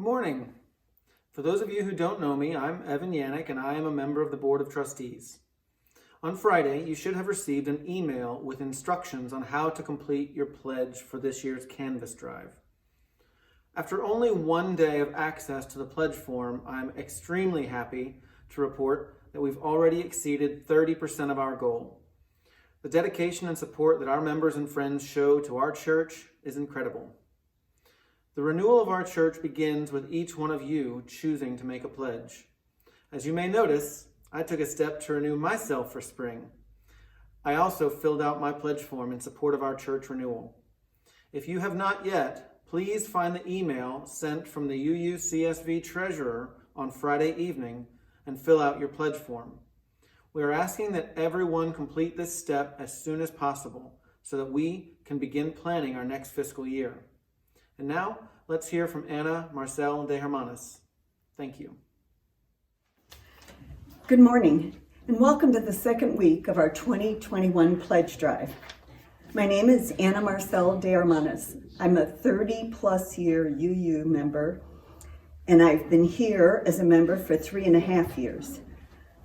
morning. For those of you who don't know me, I'm Evan Yannick and I am a member of the Board of Trustees. On Friday, you should have received an email with instructions on how to complete your pledge for this year's Canvas Drive. After only one day of access to the pledge form, I'm extremely happy to report that we've already exceeded 30% of our goal. The dedication and support that our members and friends show to our church is incredible. The renewal of our church begins with each one of you choosing to make a pledge. As you may notice, I took a step to renew myself for spring. I also filled out my pledge form in support of our church renewal. If you have not yet, please find the email sent from the UUCSV treasurer on Friday evening and fill out your pledge form. We are asking that everyone complete this step as soon as possible so that we can begin planning our next fiscal year. And now, let's hear from Anna Marcel de Hermanis. Thank you. Good morning, and welcome to the second week of our 2021 Pledge Drive. My name is Anna Marcel de Hermanis. I'm a 30-plus year UU member, and I've been here as a member for 3.5 years,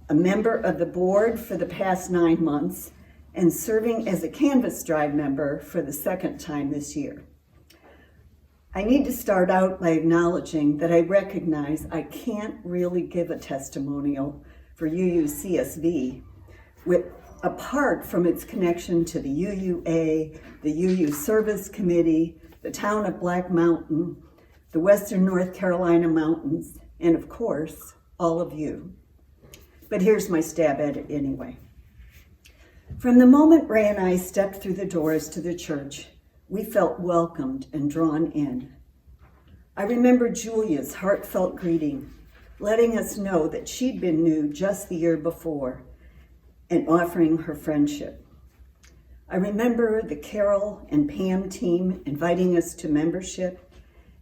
a member of the board for the past 9 months, and serving as a Canvas Drive member for the second time this year. I need to start out by acknowledging that I recognize I can't really give a testimonial for UUCSV apart from its connection to the UUA, the UU Service Committee, the town of Black Mountain, the Western North Carolina mountains, and of course, all of you. But here's my stab at it anyway. From the moment Ray and I stepped through the doors to the church, we felt welcomed and drawn in. I remember Julia's heartfelt greeting, letting us know that she'd been new just the year before and offering her friendship. I remember the Carol and Pam team inviting us to membership,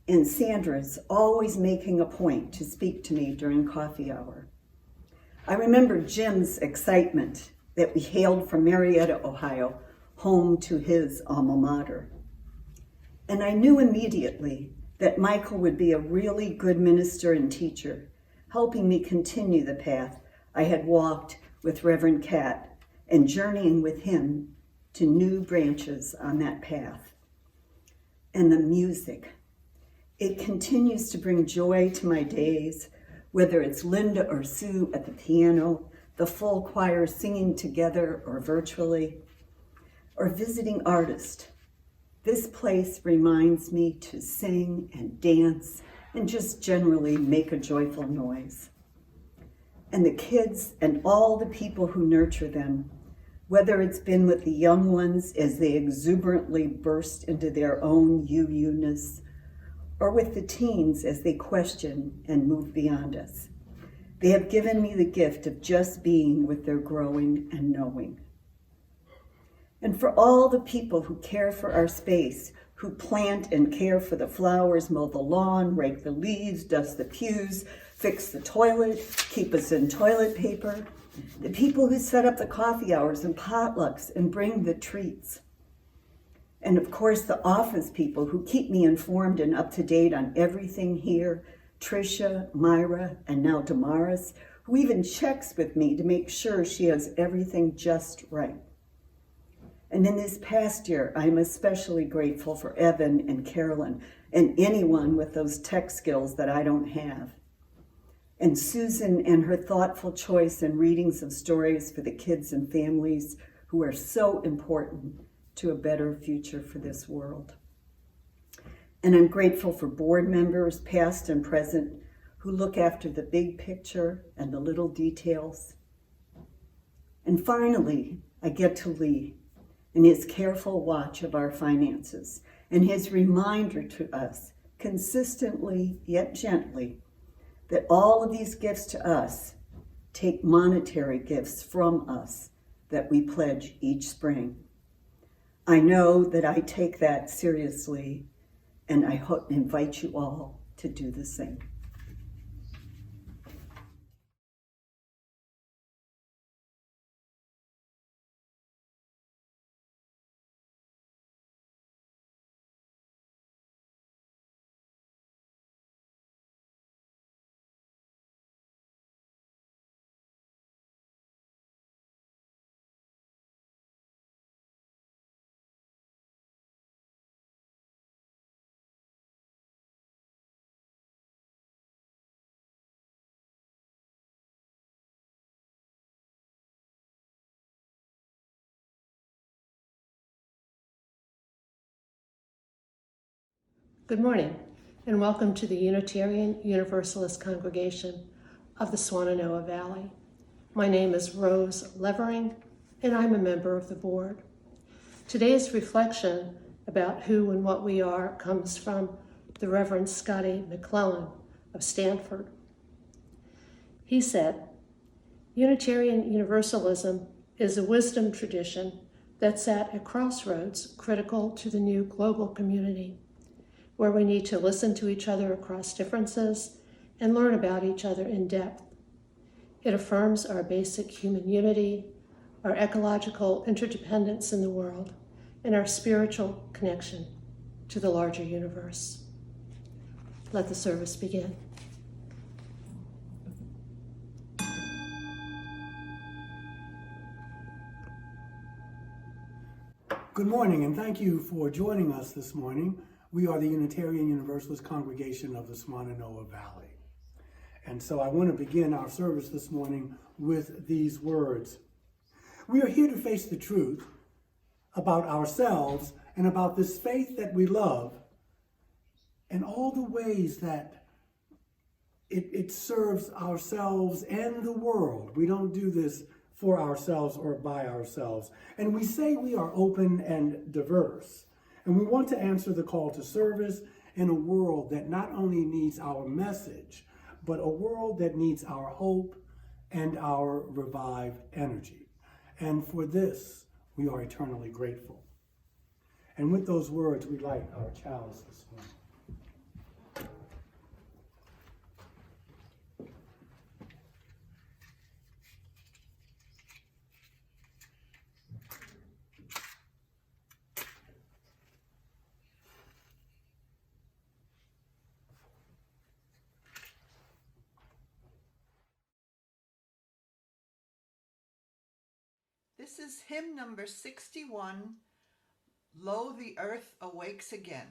and Sandra's always making a point to speak to me during coffee hour. I remember Jim's excitement that we hailed from Marietta, Ohio, home to his alma mater. And I knew immediately that Michael would be a really good minister and teacher, helping me continue the path I had walked with Reverend Cat and journeying with him to new branches on that path. And the music, it continues to bring joy to my days, whether it's Linda or Sue at the piano, the full choir singing together or virtually, or visiting artists. This place reminds me to sing and dance and just generally make a joyful noise. And the kids and all the people who nurture them, whether it's been with the young ones as they exuberantly burst into their own UU-ness, or with the teens as they question and move beyond us. They have given me the gift of just being with their growing and knowing. And for all the people who care for our space, who plant and care for the flowers, mow the lawn, rake the leaves, dust the pews, fix the toilet, keep us in toilet paper, the people who set up the coffee hours and potlucks and bring the treats. And of course, the office people who keep me informed and up to date on everything here, Tricia, Myra, and now Damaris, who even checks with me to make sure she has everything just right. And in this past year, I'm especially grateful for Evan and Carolyn and anyone with those tech skills that I don't have. And Susan and her thoughtful choice and readings of stories for the kids and families who are so important to a better future for this world. And I'm grateful for board members, past and present, who look after the big picture and the little details. And finally, I get to Lee and his careful watch of our finances and his reminder to us, consistently yet gently, that all of these gifts to us take monetary gifts from us that we pledge each spring. I know that I take that seriously, and I invite you all to do the same. Good morning, and welcome to the Unitarian Universalist Congregation of the Shenandoah Valley. My name is Rose Levering, and I'm a member of the board. Today's reflection about who and what we are comes from the Reverend Scotty McClellan of Stanford. He said, Unitarian Universalism is a wisdom tradition that's at a crossroads critical to the new global community, where we need to listen to each other across differences and learn about each other in depth. It affirms our basic human unity, our ecological interdependence in the world, and our spiritual connection to the larger universe. Let the service begin. Good morning, and thank you for joining us this morning. We are the Unitarian Universalist Congregation of the Shenandoah Valley. And so I want to begin our service this morning with these words. We are here to face the truth about ourselves and about this faith that we love and all the ways that it serves ourselves and the world. We don't do this for ourselves or by ourselves. And we say we are open and diverse. And we want to answer the call to service in a world that not only needs our message, but a world that needs our hope and our revived energy. And for this, we are eternally grateful. And with those words, we light our chalice this morning. This is hymn number 61, Lo, the Earth Awakes Again.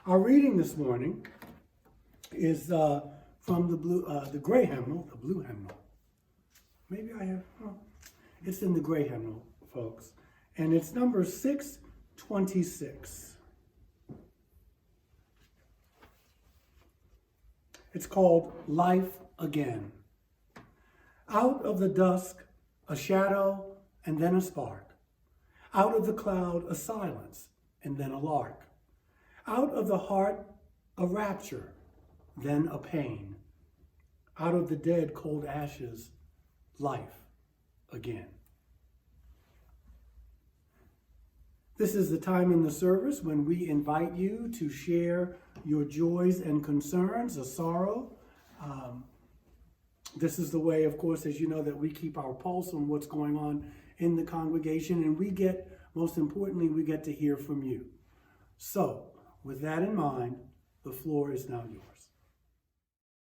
Our reading this morning is from the gray hymnal, the blue hymnal. Maybe I have, it's in the gray hymnal, folks. And it's number 626. It's called Life Again. Out of the dusk, a shadow, and then a spark. Out of the cloud, a silence, and then a lark. Out of the heart, a rapture, then a pain. Out of the dead, cold ashes, life again. This is the time in the service when we invite you to share your joys and concerns, a sorrow. This is the way, of course, as you know, that we keep our pulse on what's going on in the congregation, and we get, most importantly, we get to hear from you. So, with that in mind, the floor is now yours.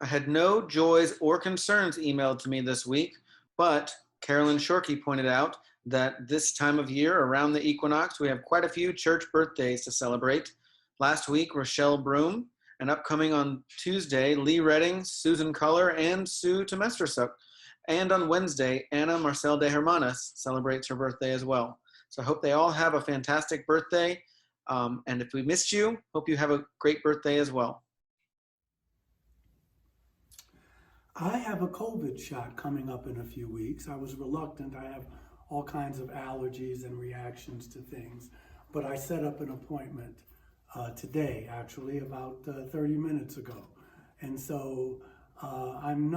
I had no joys or concerns emailed to me this week, but Carolyn Shorkey pointed out that this time of year, around the equinox, we have quite a few church birthdays to celebrate. Last week, Rochelle Broom, and upcoming on Tuesday, Lee Redding, Susan Culler, and Sue Temestersuk. And on Wednesday, Anna Marcel de Hermanas celebrates her birthday as well. So I hope they all have a fantastic birthday. And if we missed you, hope you have a great birthday as well. I have a COVID shot coming up in a few weeks. I was reluctant. I have all kinds of allergies and reactions to things, but I set up an appointment today, actually, about 30 minutes ago. And so I'm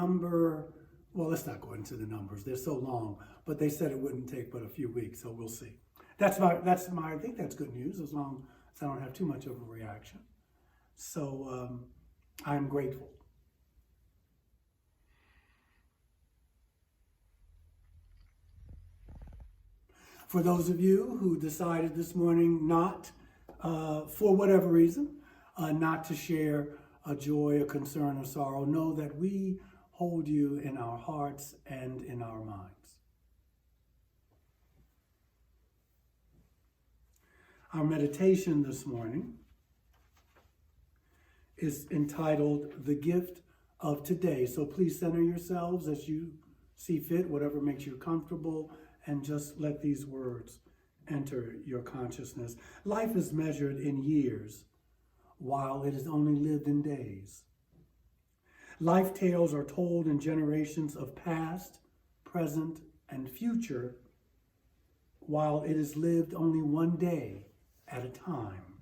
well, let's not go into the numbers. They're so long, but they said it wouldn't take but a few weeks, so we'll see. I think that's good news, as long as I don't have too much of a reaction. So I'm grateful. For those of you who decided this morning not, for whatever reason, not to share a joy, a concern, or sorrow, know that we hold you in our hearts and in our minds. Our meditation this morning is entitled The Gift of Today. So please center yourselves as you see fit, whatever makes you comfortable, and just let these words enter your consciousness. Life is measured in years, while it is only lived in days. Life tales are told in generations of past, present, and future, while it is lived only one day at a time.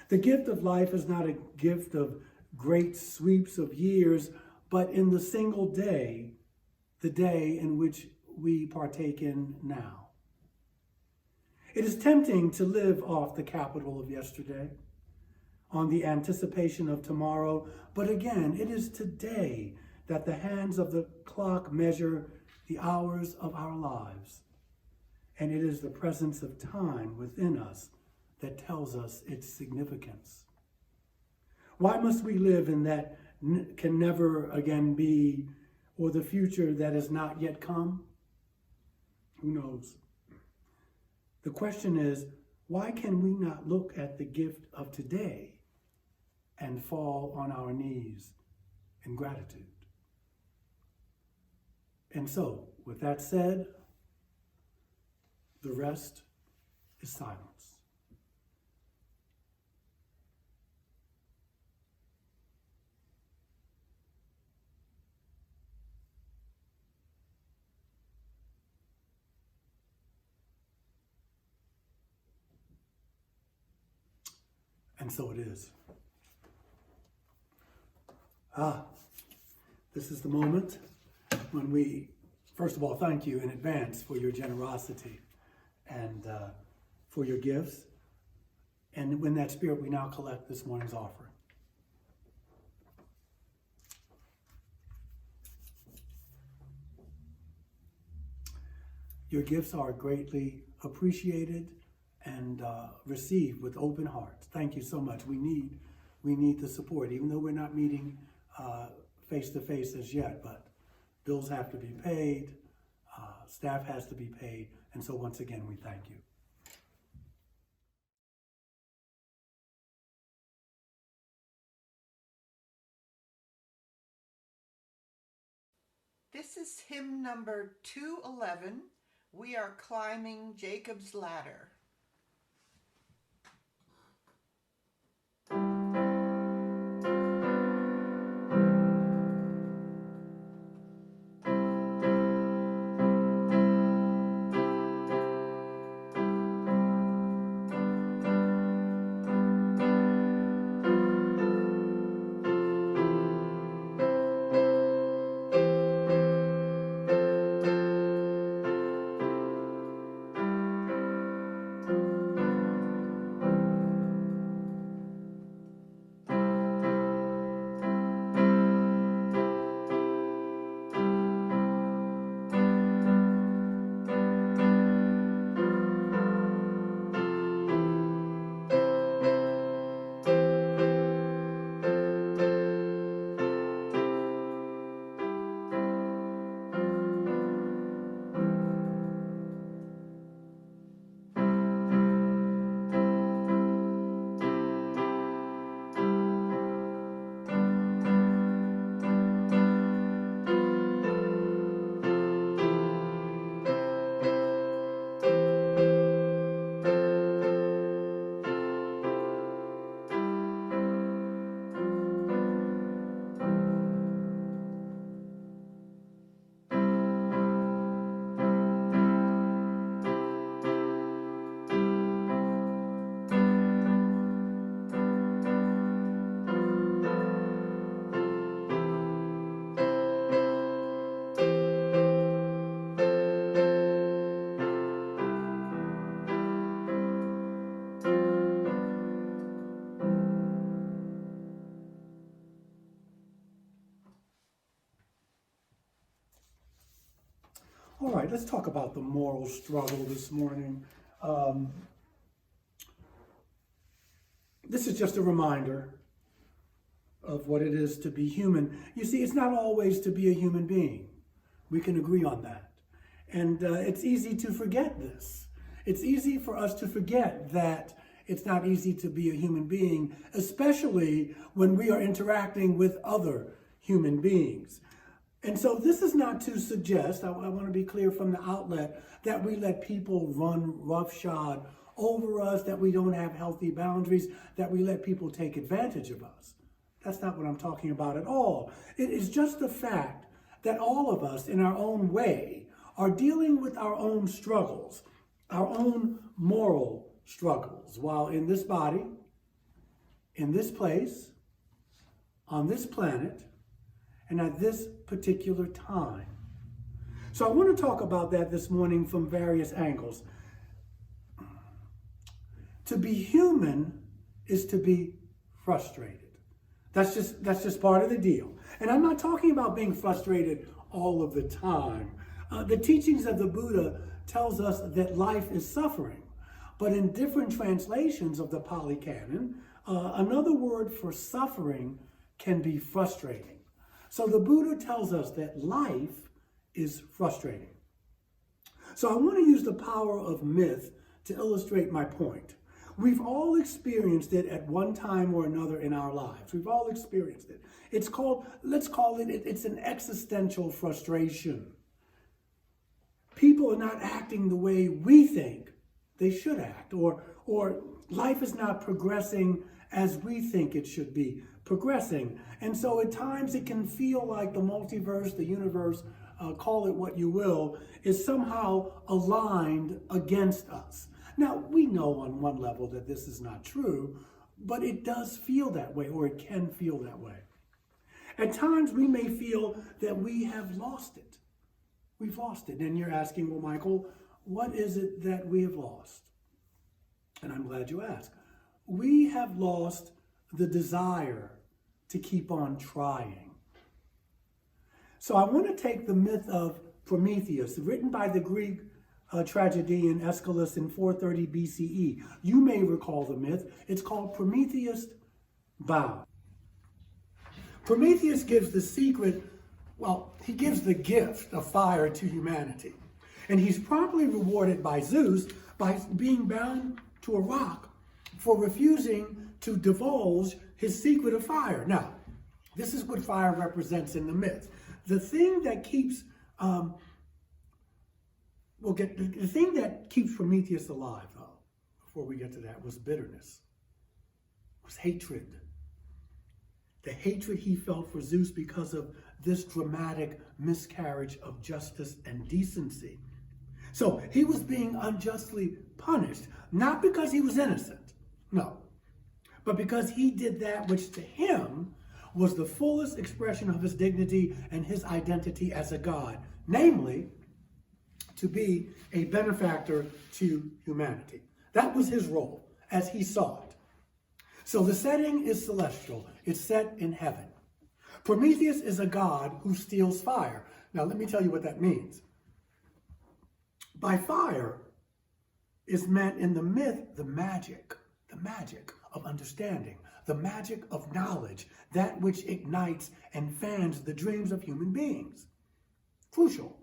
The gift of life is not a gift of great sweeps of years, but in the single day, the day in which we partake in now. It is tempting to live off the capital of yesterday, on the anticipation of tomorrow, but again, it is today that the hands of the clock measure the hours of our lives, and it is the presence of time within us that tells us its significance. Why must we live in that can never again be, or the future that has not yet come? Who knows? The question is, why can we not look at the gift of today and fall on our knees in gratitude? And so, with that said, the rest is silence. And so it is. This is the moment when we, first of all, thank you in advance for your generosity and for your gifts. And in that spirit, we now collect this morning's offering. Your gifts are greatly appreciated and received with open hearts. Thank you so much. We need the support, even though we're not meeting face to face as yet, but bills have to be paid, staff has to be paid, and so once again, we thank you. This is hymn number 211. We are climbing Jacob's ladder. let's talk about the moral struggle this morning. This is just a reminder of what it is to be human. You see, it's not always to be a human being. We can agree on that. And it's easy to forget this. It's easy for us to forget that it's not easy to be a human being, especially when we are interacting with other human beings. And so this is not to suggest, I want to be clear from the outlet, that we let people run roughshod over us, that we don't have healthy boundaries, that we let people take advantage of us. That's not what I'm talking about at all. It is just the fact that all of us, in our own way, are dealing with our own struggles, our own moral struggles, while in this body, in this place, on this planet, and at this particular time. So I want to talk about that this morning from various angles. To be human is to be frustrated. That's just part of the deal. And I'm not talking about being frustrated all of the time. The teachings of the Buddha tells us that life is suffering. But in different translations of the Pali Canon, another word for suffering can be frustrating. So the Buddha tells us that life is frustrating. So I want to use the power of myth to illustrate my point. We've all experienced it at one time or another in our lives. We've all experienced it. It's called, it's an existential frustration. People are not acting the way we think they should act, or life is not progressing as we think it should be progressing. And so at times it can feel like the multiverse, the universe, call it what you will, is somehow aligned against us. Now, we know on one level that this is not true, but it does feel that way, or it can feel that way. At times we may feel that we have lost it. We've lost it. And you're asking, well, Michael, what is it that we have lost? And I'm glad you asked. We have lost the desire to keep on trying. So I want to take the myth of Prometheus, written by the Greek Tragedian Aeschylus in 430 BCE. You may recall the myth. It's called Prometheus Bound. Prometheus gives the secret, he gives the gift of fire to humanity. And he's promptly rewarded by Zeus by being bound to a rock for refusing to divulge his secret of fire. Now, this is what fire represents in the myth. The thing that keeps the thing that keeps Prometheus alive, though, before we get to that, was bitterness, was hatred. The hatred he felt for Zeus because of this dramatic miscarriage of justice and decency. So he was being unjustly punished, not because he was innocent, no, but because he did that which to him was the fullest expression of his dignity and his identity as a god, namely, to be a benefactor to humanity. That was his role as he saw it. So the setting is celestial. It's set in heaven. Prometheus is a god who steals fire. Now let me tell you what that means. By fire is meant in the myth the magic of understanding, the magic of knowledge, that which ignites and fans the dreams of human beings. Crucial.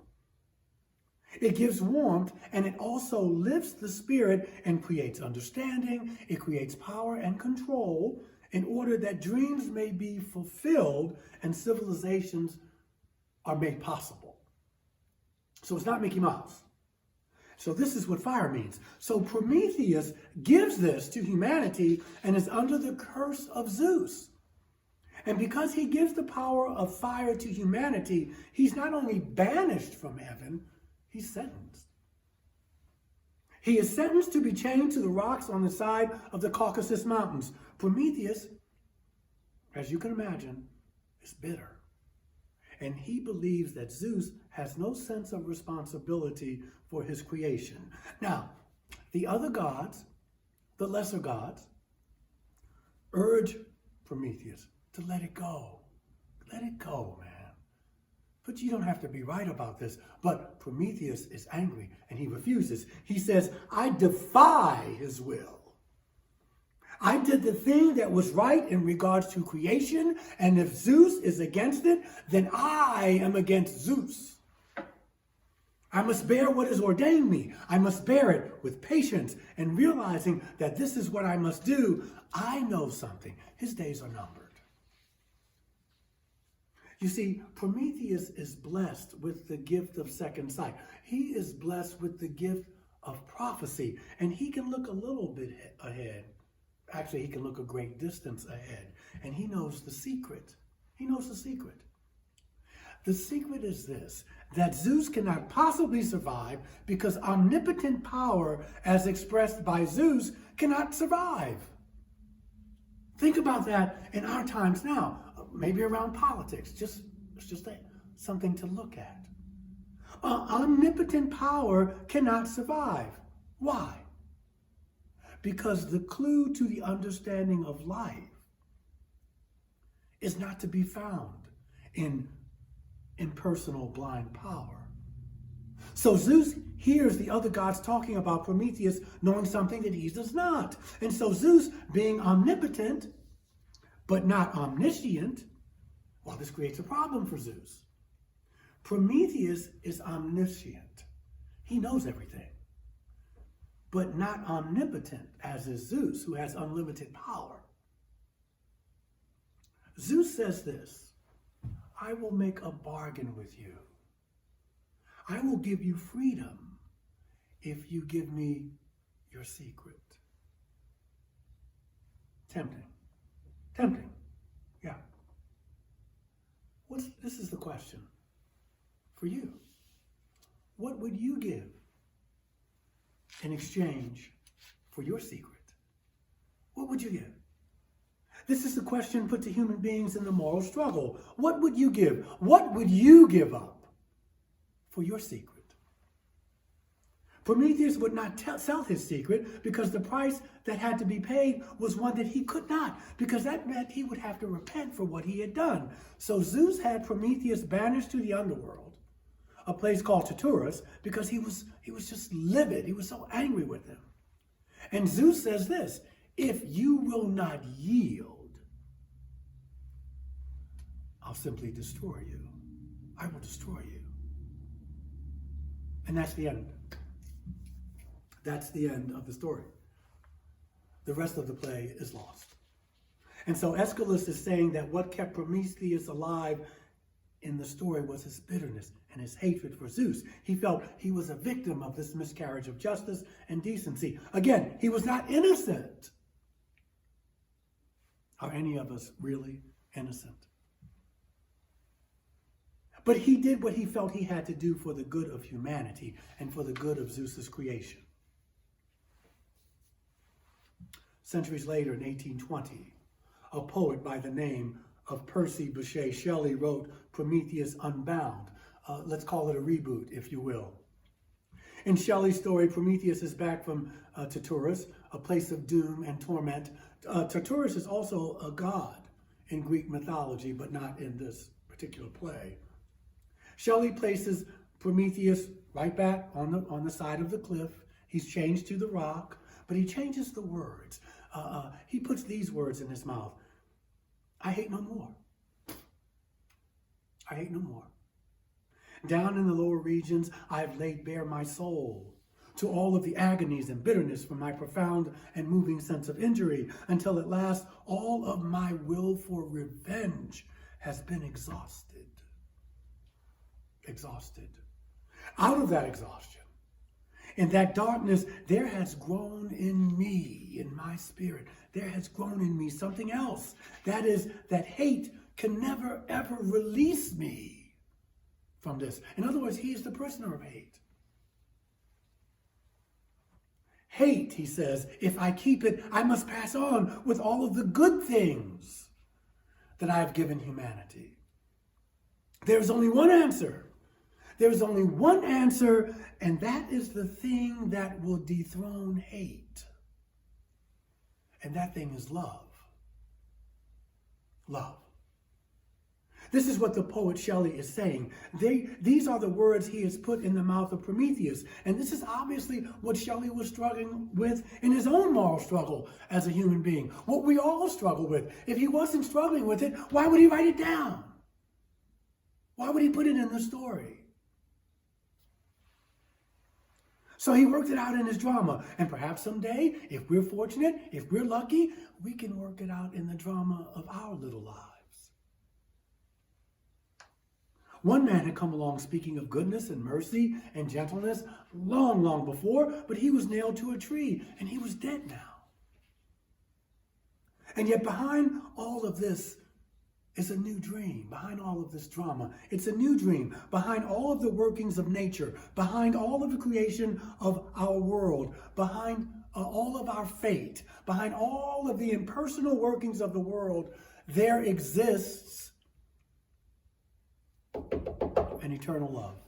It gives warmth, and it also lifts the spirit and creates understanding. It creates power and control in order that dreams may be fulfilled and civilizations are made possible. So it's not Mickey Mouse. So this is what fire means. So Prometheus gives this to humanity and is under the curse of Zeus. And because he gives the power of fire to humanity, he's not only banished from heaven, he's sentenced. He is sentenced to be chained to the rocks on the side of the Caucasus Mountains. Prometheus, as you can imagine, is bitter. And he believes that Zeus has no sense of responsibility for his creation. Now, the other gods, the lesser gods, urge Prometheus to let it go. Let it go, man. But you don't have to be right about this. But Prometheus is angry and he refuses. He says, I defy his will. I did the thing that was right in regards to creation, and if Zeus is against it, then I am against Zeus. I must bear what is ordained me. I must bear it with patience and realizing that this is what I must do. I know something. His days are numbered. You see, Prometheus is blessed with the gift of second sight. He is blessed with the gift of prophecy, and he can look a little bit ahead. Actually, he can look a great distance ahead, and he knows the secret. He knows the secret. The secret is this, that Zeus cannot possibly survive because omnipotent power, as expressed by Zeus, cannot survive. Think about that in our times now, maybe around politics. It's just something to look at. Omnipotent power cannot survive. Why? Because the clue to the understanding of life is not to be found in impersonal blind power. So Zeus hears the other gods talking about Prometheus knowing something that he does not. And so Zeus, being omnipotent, but not omniscient, well, this creates a problem for Zeus. Prometheus is omniscient. He knows everything, but not omnipotent, as is Zeus, who has unlimited power. Zeus says this, I will make a bargain with you. I will give you freedom if you give me your secret. Tempting. Tempting. Yeah. This is the question for you. What would you give in exchange for your secret? What would you give? This is the question put to human beings in the moral struggle. What would you give? What would you give up for your secret? Prometheus would not sell his secret because the price that had to be paid was one that he could not, because that meant he would have to repent for what he had done. So Zeus had Prometheus banished to the underworld, a place called Tartarus, because he was just livid. He was so angry with him. And Zeus says this, if you will not yield, I'll simply destroy you. I will destroy you. And that's the end. That's the end of the story. The rest of the play is lost. And so Aeschylus is saying that what kept Prometheus alive in the story was his bitterness and his hatred for Zeus. He felt he was a victim of this miscarriage of justice and decency. Again, he was not innocent. Are any of us really innocent? But he did what he felt he had to do for the good of humanity and for the good of Zeus's creation. Centuries later, in 1820, a poet by the name of Percy Bysshe Shelley wrote Prometheus Unbound. Let's call it a reboot, if you will. In Shelley's story, Prometheus is back from Tartarus, a place of doom and torment. Tartarus is also a god in Greek mythology, but not in this particular play. Shelley places Prometheus right back on the side of the cliff. He's changed to the rock, but he changes the words. He puts these words in his mouth. I hate no more. I hate no more. Down in the lower regions, I have laid bare my soul to all of the agonies and bitterness from my profound and moving sense of injury, until at last all of my will for revenge has been exhausted. Exhausted. Out of that exhaustion, in that darkness, there has grown in me, in my spirit, there has grown in me something else. That is, that hate can never, ever release me from this. In other words, he is the prisoner of hate. Hate, he says, if I keep it, I must pass on with all of the good things that I have given humanity. There's only one answer. There's only one answer, and that is the thing that will dethrone hate. And that thing is love. Love. This is what the poet Shelly is saying. These are the words he has put in the mouth of Prometheus. And this is obviously what Shelly was struggling with in his own moral struggle as a human being. What we all struggle with. If he wasn't struggling with it, why would he write it down? Why would he put it in the story? So he worked it out in his drama. And perhaps someday, if we're fortunate, if we're lucky, we can work it out in the drama of our little lives. One man had come along speaking of goodness and mercy and gentleness long, long before, but he was nailed to a tree and he was dead now. And yet behind all of this is a new dream. Behind all of this drama, it's a new dream. Behind all of the workings of nature, behind all of the creation of our world, behind all of our fate, behind all of the impersonal workings of the world, there exists an eternal love.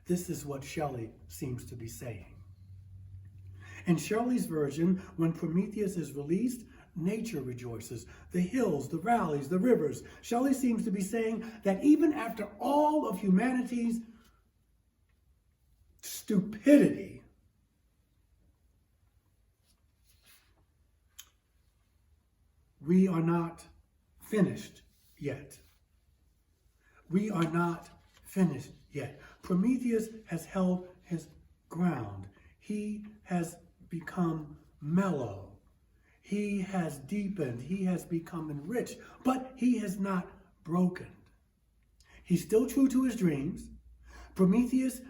This is what Shelly seems to be saying. In Shelley's version, when Prometheus is released, nature rejoices. The hills, the valleys, the rivers. Shelly seems to be saying that even after all of humanity's stupidity, we are not finished yet. We are not finished yet. Prometheus has held his ground. He has become mellow. He has deepened. He has become enriched, but he has not broken. He's still true to his dreams. Prometheus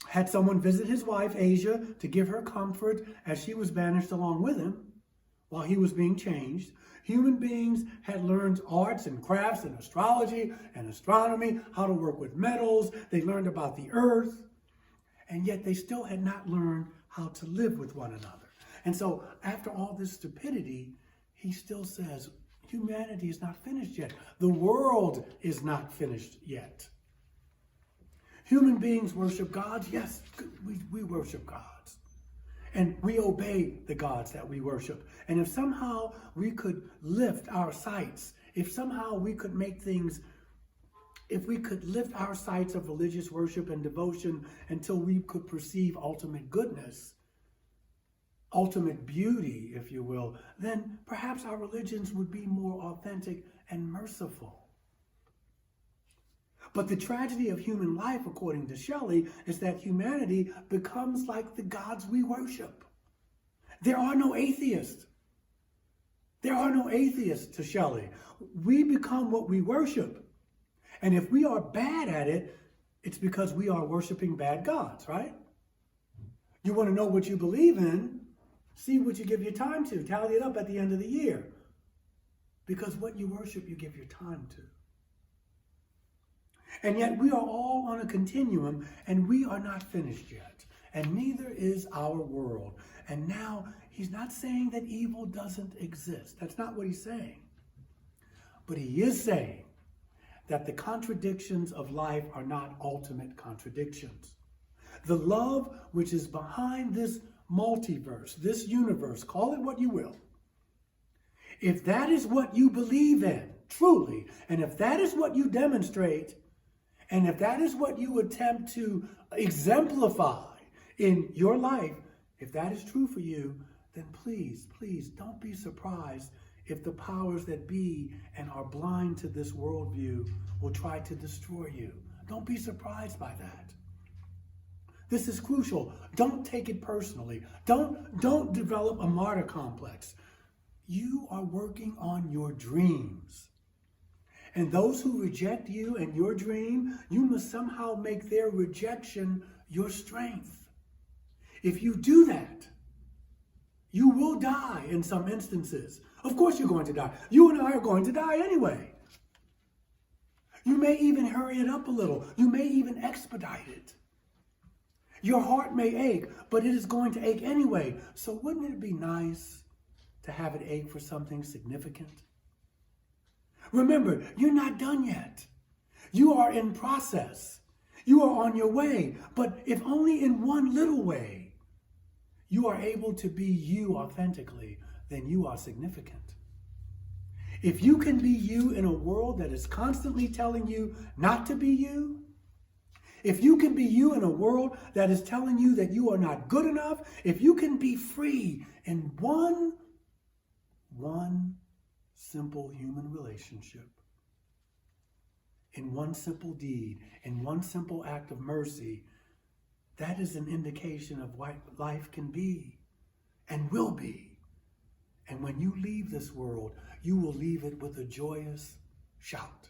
had someone visit his wife, Asia, to give her comfort as she was banished along with him while he was being changed. Human beings had learned arts and crafts and astrology and astronomy, how to work with metals. They learned about the earth, and yet they still had not learned how to live with one another. And so after all this stupidity, he still says, humanity is not finished yet. The world is not finished yet. Human beings worship gods. Yes, we worship gods. And we obey the gods that we worship. And if somehow we could lift our sights, if somehow we could make things, if we could lift our sights of religious worship and devotion until we could perceive ultimate goodness, ultimate beauty, if you will, then perhaps our religions would be more authentic and merciful. But the tragedy of human life, according to Shelly, is that humanity becomes like the gods we worship. There are no atheists. There are no atheists to Shelly. We become what we worship. And if we are bad at it, it's because we are worshiping bad gods, right? You want to know what you believe in? See what you give your time to. Tally it up at the end of the year. Because what you worship, you give your time to. And yet we are all on a continuum, and we are not finished yet. And neither is our world. And now, he's not saying that evil doesn't exist. That's not what he's saying. But he is saying that the contradictions of life are not ultimate contradictions. The love which is behind this multiverse, this universe, call it what you will, if that is what you believe in, truly, and if that is what you demonstrate, and if that is what you attempt to exemplify in your life, if that is true for you, then please, please don't be surprised if the powers that be and are blind to this worldview will try to destroy you. Don't be surprised by that. This is crucial. Don't take it personally. Don't develop a martyr complex. You are working on your dreams. And those who reject you and your dream, you must somehow make their rejection your strength. If you do that, you will die in some instances. Of course you're going to die. You and I are going to die anyway. You may even hurry it up a little. You may even expedite it. Your heart may ache, but it is going to ache anyway. So wouldn't it be nice to have it ache for something significant? Remember, you're not done yet. You are in process. You are on your way, but if only in one little way you are able to be you authentically, then you are significant. If you can be you in a world that is constantly telling you not to be you, if you can be you in a world that is telling you that you are not good enough, if you can be free in one simple human relationship, in one simple deed, in one simple act of mercy, that is an indication of what life can be and will be. And when you leave this world, you will leave it with a joyous shout.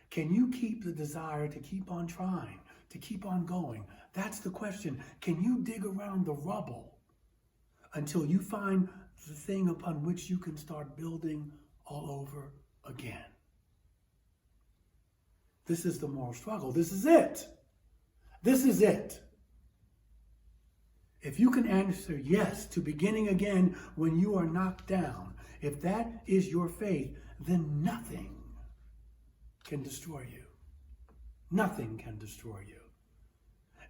Can you keep the desire to keep on trying, to keep on going? That's the question. Can you dig around the rubble until you find the thing upon which you can start building all over again? This is the moral struggle. This is it. This is it. If you can answer yes to beginning again when you are knocked down, if that is your faith, then nothing can destroy you. Nothing can destroy you.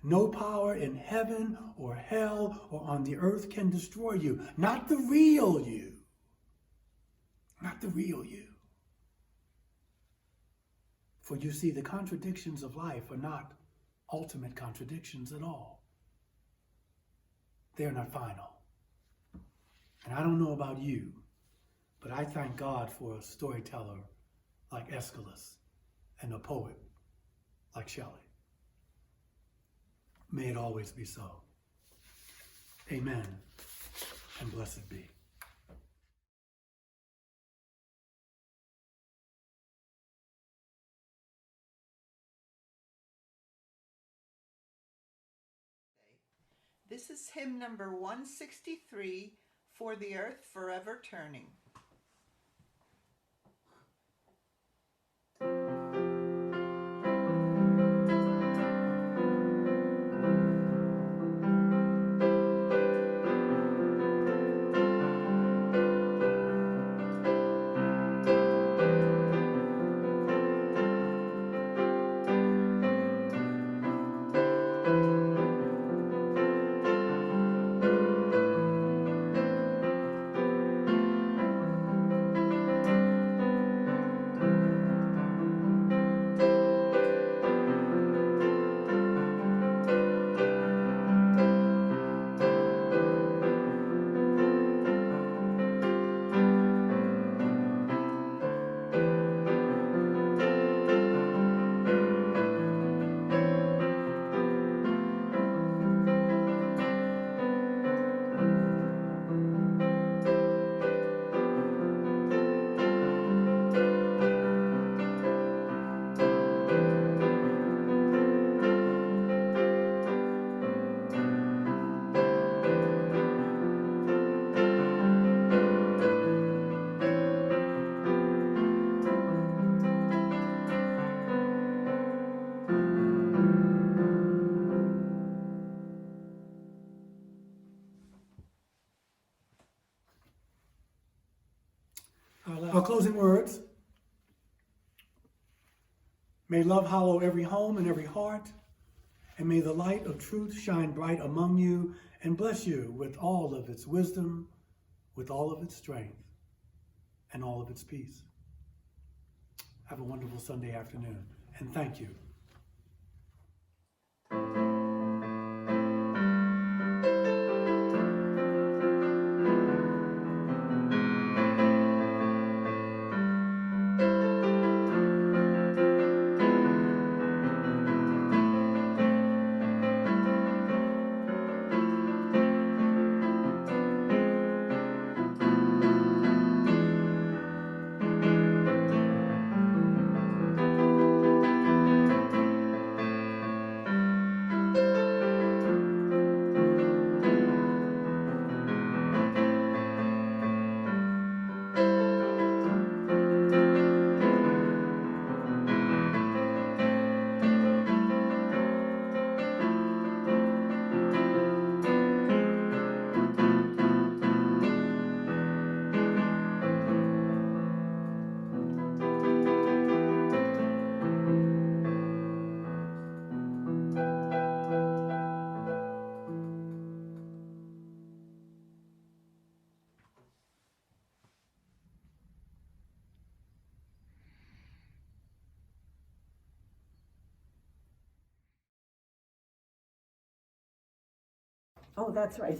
No power in heaven or hell or on the earth can destroy you. Not the real you. Not the real you. For you see, the contradictions of life are not ultimate contradictions at all. They are not final. And I don't know about you, but I thank God for a storyteller like Aeschylus and a poet like Shelly. May it always be so. Amen, and blessed be. This is hymn number 163, For the Earth Forever Turning. Our closing words. May love hallow every home and every heart, and may the light of truth shine bright among you and bless you with all of its wisdom, with all of its strength, and all of its peace. Have a wonderful Sunday afternoon, and thank you. Oh, that's right.